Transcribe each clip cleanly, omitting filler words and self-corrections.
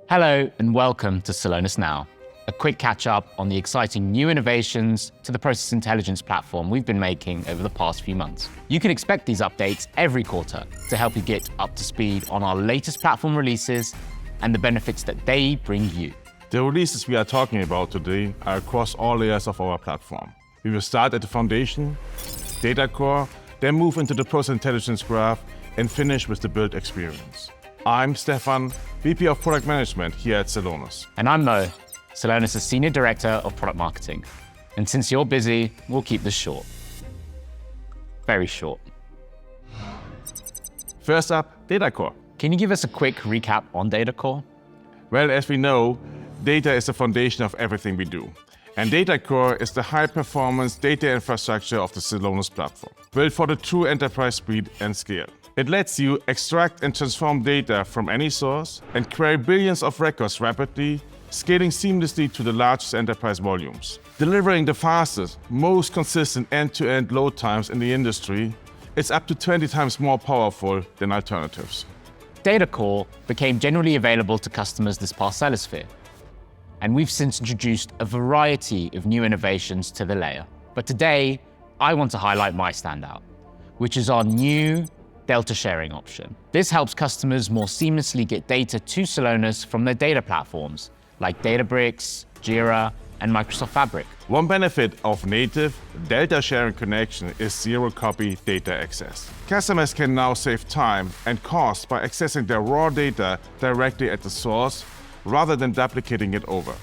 Hello and welcome to Celonis Now, a quick catch-up on the exciting new innovations to the process intelligence platform we've been making over the past few months. You can expect these updates every quarter to help you get up to speed on our latest platform releases and the benefits that they bring you. The releases we are talking about today are across all layers of our platform. We will start at the foundation, data core, then move into the process intelligence graph, and finish with the build experience. I'm Stefan, VP of Product Management here at Celonis. And I'm Mo, Celonis' Senior Director of Product Marketing. And since you're busy, we'll keep this short. Very short. First up, data core. Can you give us a quick recap on data core? Well, as we know, data is the foundation of everything we do. And data core is the high-performance data infrastructure of the Celonis platform, built for the true enterprise speed and scale. It lets you extract and transform data from any source and query billions of records rapidly, scaling seamlessly to the largest enterprise volumes. Delivering the fastest, most consistent end-to-end load times in the industry, it's up to 20 times more powerful than alternatives. Data core became generally available to customers this past Celosphere, and we've since introduced a variety of new innovations to the layer. But today, I want to highlight my standout, which is our new Delta sharing option. This helps customers more seamlessly get data to Celonis from their data platforms, like Databricks, Jira, and Microsoft Fabric. One benefit of native Delta sharing connection is zero-copy data access. Customers can now save time and cost by accessing their raw data directly at the source, rather than duplicating it over.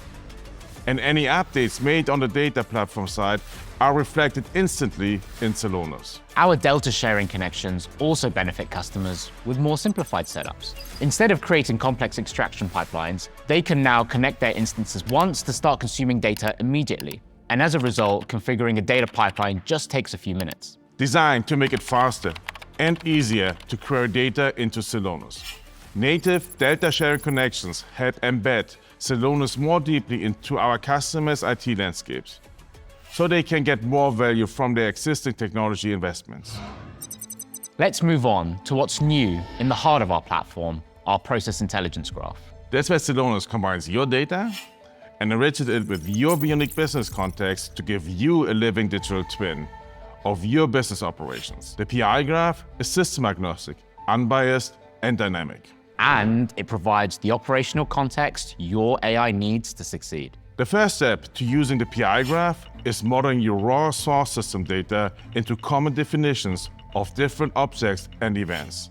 And any updates made on the data platform side are reflected instantly in Celonis. Our Delta sharing connections also benefit customers with more simplified setups. Instead of creating complex extraction pipelines, they can now connect their instances once to start consuming data immediately. And as a result, configuring a data pipeline just takes a few minutes. Designed to make it faster and easier to query data into Celonis. Native Delta sharing connections help embed Celonis more deeply into our customers' IT landscapes, so they can get more value from their existing technology investments. Let's move on to what's new in the heart of our platform, our process intelligence graph. That's where Celonis combines your data and enriches it with your unique business context to give you a living digital twin of your business operations. The PI graph is system agnostic, unbiased, and dynamic. And it provides the operational context your AI needs to succeed. The first step to using the PI graph is modeling your raw source system data into common definitions of different objects and events.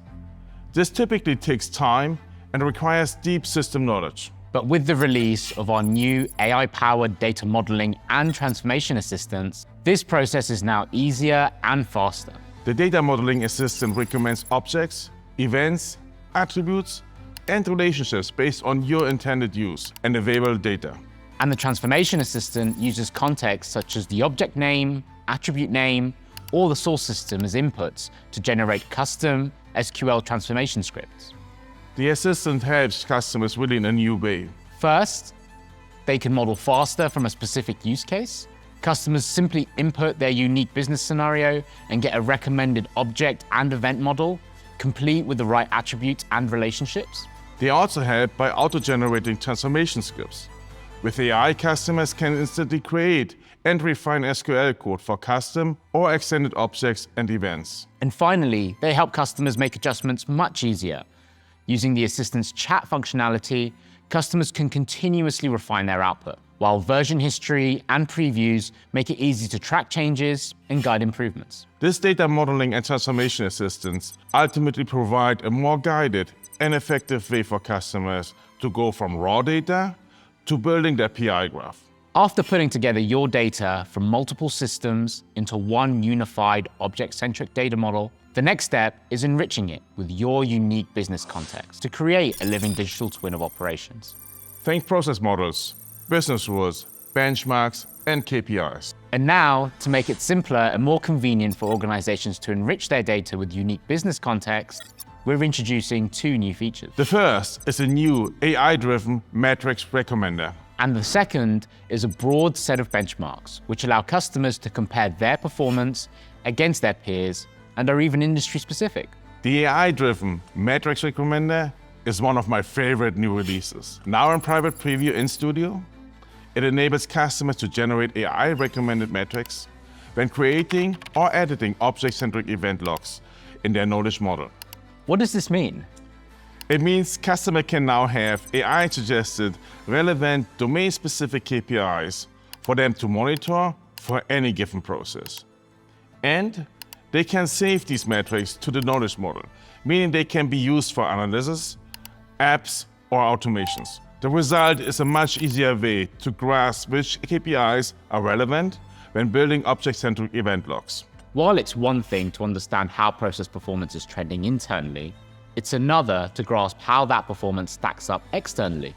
This typically takes time and requires deep system knowledge. But with the release of our new AI-powered data modeling and transformation assistants, this process is now easier and faster. The data modeling assistant recommends objects, events, attributes, and relationships based on your intended use and available data. And the transformation assistant uses context such as the object name, attribute name, or the source system as inputs to generate custom SQL transformation scripts. The assistant helps customers really in a new way. First, they can model faster from a specific use case. Customers simply input their unique business scenario and get a recommended object and event model, complete with the right attributes and relationships. They also help by auto-generating transformation scripts. With AI, customers can instantly create and refine SQL code for custom or extended objects and events. And finally, they help customers make adjustments much easier. Using the assistant's chat functionality, customers can continuously refine their output, while version history and previews make it easy to track changes and guide improvements. This data modeling and transformation assistants ultimately provide a more guided and effective way for customers to go from raw data to building their PI graph. After putting together your data from multiple systems into one unified object-centric data model, the next step is enriching it with your unique business context to create a living digital twin of operations. Think process models, business rules, benchmarks, and KPIs. And now, to make it simpler and more convenient for organizations to enrich their data with unique business context, we're introducing two new features. The first is a new AI-driven metrics recommender. And the second is a broad set of benchmarks, which allow customers to compare their performance against their peers and are even industry-specific. The AI-driven metrics recommender is one of my favorite new releases. Now in private preview in Studio, it enables customers to generate AI-recommended metrics when creating or editing object-centric event logs in their knowledge model. What does this mean? It means customers can now have AI-suggested relevant domain-specific KPIs for them to monitor for any given process. And they can save these metrics to the knowledge model, meaning they can be used for analysis, apps, or automations. The result is a much easier way to grasp which KPIs are relevant when building object-centric event logs. While it's one thing to understand how process performance is trending internally, it's another to grasp how that performance stacks up externally.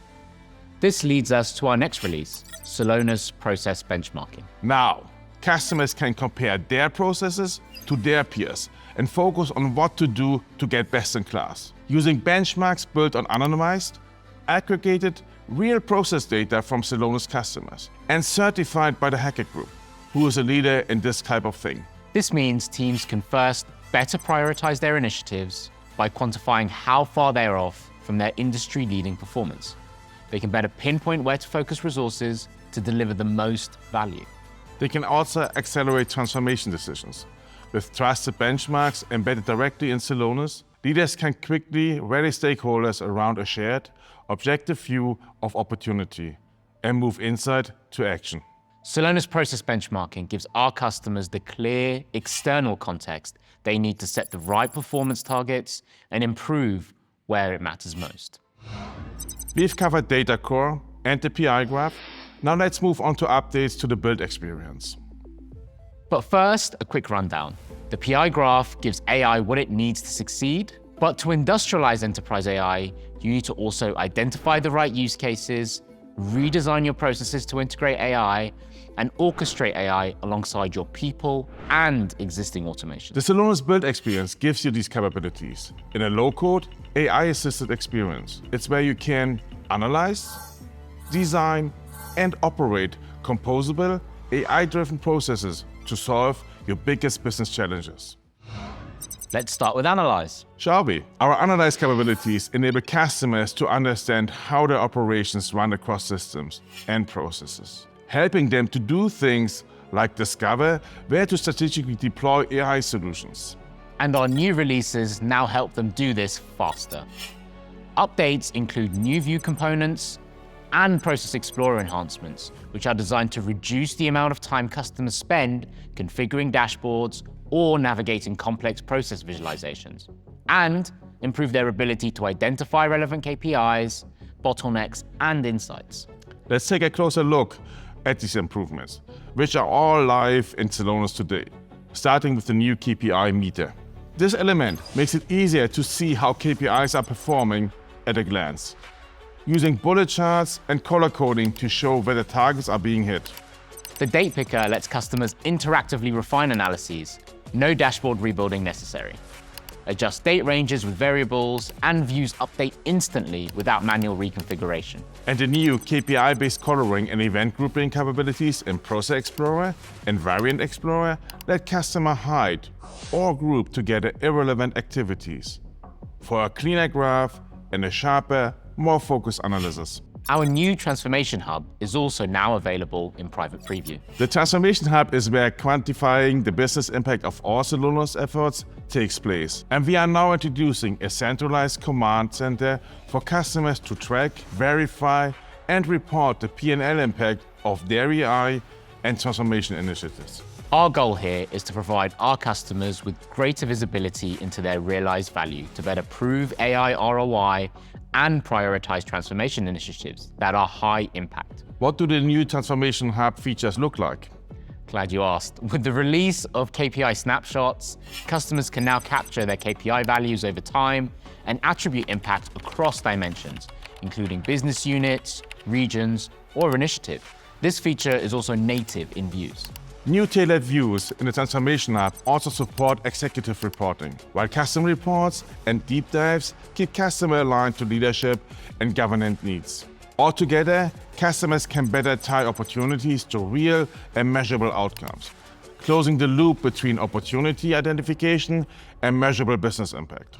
This leads us to our next release, Celonis Process Benchmarking. Now, customers can compare their processes to their peers and focus on what to do to get best in class, using benchmarks built on anonymized, aggregated, real process data from Celonis customers and certified by the Hacker Group, who is a leader in this type of thing. This means teams can first better prioritize their initiatives by quantifying how far they are off from their industry-leading performance. They can better pinpoint where to focus resources to deliver the most value. They can also accelerate transformation decisions. With trusted benchmarks embedded directly in Celonis, leaders can quickly rally stakeholders around a shared, objective view of opportunity and move insight to action. Celonis Process Benchmarking gives our customers the clear external context they need to set the right performance targets and improve where it matters most. We've covered data core and the PI graph. Now let's move on to updates to the build experience. But first, a quick rundown. The PI graph gives AI what it needs to succeed, but to industrialize enterprise AI, you need to also identify the right use cases, redesign your processes to integrate AI, and orchestrate AI alongside your people and existing automation. The Celonis build experience gives you these capabilities in a low-code, AI-assisted experience. It's where you can analyze, design, and operate composable, AI-driven processes to solve your biggest business challenges. Let's start with Analyze. Shall we? Our Analyze capabilities enable customers to understand how their operations run across systems and processes, helping them to do things like discover where to strategically deploy AI solutions. And our new releases now help them do this faster. Updates include new view components and Process Explorer enhancements, which are designed to reduce the amount of time customers spend configuring dashboards or navigating complex process visualizations, and improve their ability to identify relevant KPIs, bottlenecks, and insights. Let's take a closer look at these improvements, which are all live in Celonis today, starting with the new KPI meter. This element makes it easier to see how KPIs are performing at a glance, using bullet charts and color coding to show whether targets are being hit. The date picker lets customers interactively refine analyses, no dashboard rebuilding necessary. Adjust date ranges with variables, and views update instantly without manual reconfiguration. And the new KPI-based coloring and event grouping capabilities in Process Explorer and Variant Explorer let customers hide or group together irrelevant activities for a cleaner graph and a sharper, more focused analysis. Our new Transformation Hub is also now available in private preview. The Transformation Hub is where quantifying the business impact of all Celonis efforts takes place. And we are now introducing a centralized command center for customers to track, verify, and report the P&L impact of their AI and transformation initiatives. Our goal here is to provide our customers with greater visibility into their realized value to better prove AI ROI and prioritize transformation initiatives that are high impact. What do the new Transformation Hub features look like? Glad you asked. With the release of KPI snapshots, customers can now capture their KPI values over time and attribute impact across dimensions, including business units, regions, or initiative. This feature is also native in views. New tailored views in the Transformation Hub also support executive reporting, while custom reports and deep dives keep customer aligned to leadership and governance needs. Altogether, customers can better tie opportunities to real and measurable outcomes, closing the loop between opportunity identification and measurable business impact.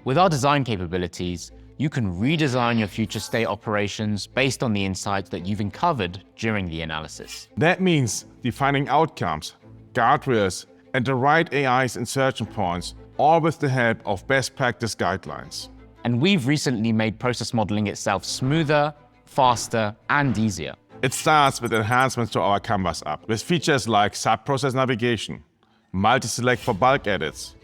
With our design capabilities, you can redesign your future state operations based on the insights that you've uncovered during the analysis. That means defining outcomes, guardrails, and the right AI's insertion points, all with the help of best practice guidelines. And we've recently made process modeling itself smoother, faster, and easier. It starts with enhancements to our Canvas app, with features like sub-process navigation, multi-select for bulk edits,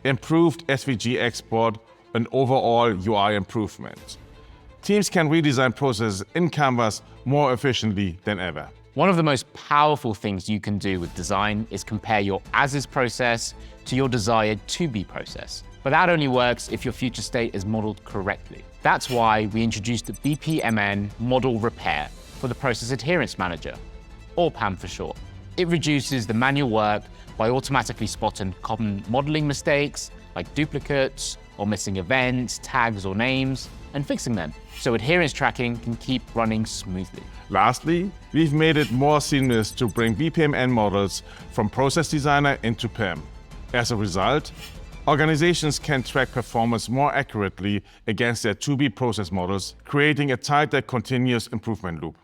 improved SVG export, and overall UI improvement. Teams can redesign processes in Canvas more efficiently than ever. One of the most powerful things you can do with design is compare your as-is process to your desired to-be process. But that only works if your future state is modeled correctly. That's why we introduced the BPMN Model Repair for the Process Adherence Manager, or PAM for short. It reduces the manual work by automatically spotting common modeling mistakes like duplicates or missing events, tags, or names, and fixing them, so adherence tracking can keep running smoothly. Lastly, we've made it more seamless to bring BPMN models from Process Designer into PAM. As a result, organizations can track performance more accurately against their to-be process models, creating a tighter continuous improvement loop.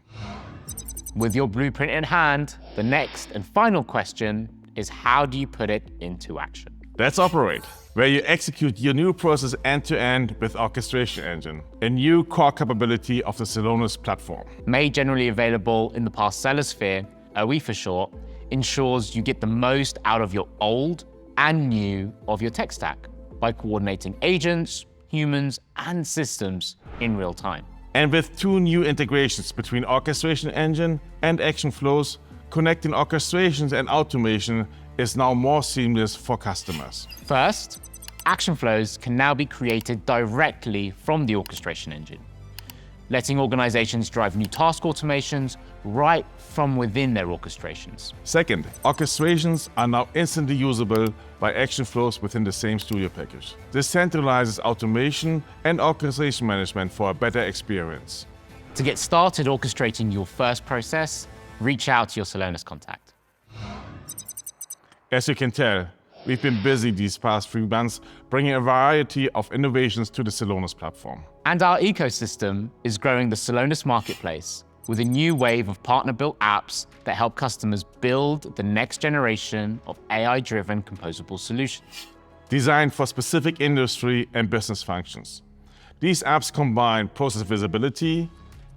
With your blueprint in hand, the next and final question is, how do you put it into action? Let's operate, where you execute your new process end-to-end with Orchestration Engine, a new core capability of the Celonis platform. Made generally available in the past Celosphere, OE for short, ensures you get the most out of your old and new of your tech stack by coordinating agents, humans, and systems in real time. And with two new integrations between Orchestration Engine and Action Flows, connecting orchestrations and automation is now more seamless for customers. First, action flows can now be created directly from the Orchestration Engine, letting organizations drive new task automations right from within their orchestrations. Second, orchestrations are now instantly usable by action flows within the same studio package. This centralizes automation and orchestration management for a better experience. To get started orchestrating your first process, reach out to your Celonis contact. As you can tell, we've been busy these past 3 months bringing a variety of innovations to the Celonis platform. And our ecosystem is growing the Celonis Marketplace with a new wave of partner-built apps that help customers build the next generation of AI-driven composable solutions. Designed for specific industry and business functions. These apps combine process visibility,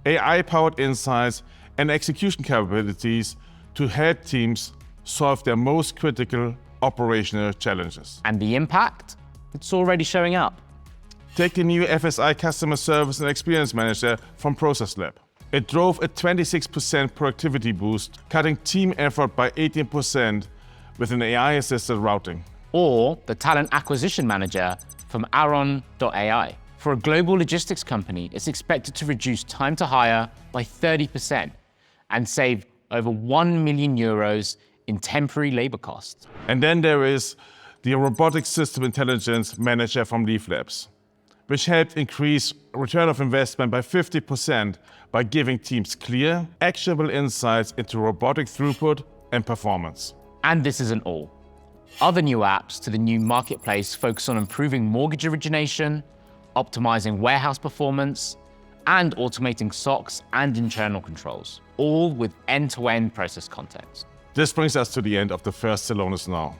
AI-powered insights, and execution capabilities to help teams solve their most critical operational challenges. And the impact? It's already showing up. Take the new FSI Customer Service and Experience Manager from Process Lab. It drove a 26% productivity boost, cutting team effort by 18% with an AI-assisted routing. Or the Talent Acquisition Manager from Aaron.ai. For a global logistics company, it's expected to reduce time to hire by 30% and save over 1 million euros in temporary labor costs. And then there is the Robotic System Intelligence Manager from Leaf Labs, which helped increase return of investment by 50% by giving teams clear, actionable insights into robotic throughput and performance. And this isn't all. Other new apps to the new marketplace focus on improving mortgage origination, optimizing warehouse performance, and automating SOX and internal controls, all with end-to-end process context. This brings us to the end of the first Celonis Now.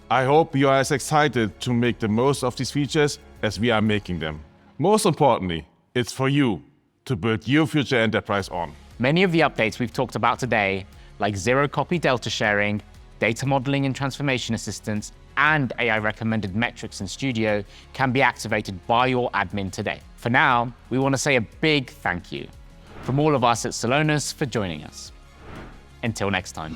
I hope you are as excited to make the most of these features as we are making them. Most importantly, it's for you to build your future enterprise on. Many of the updates we've talked about today, like zero-copy delta sharing, data modeling and transformation assistance, and AI-recommended metrics in Studio, can be activated by your admin today. For now, we want to say a big thank you from all of us at Celonis for joining us. Until next time.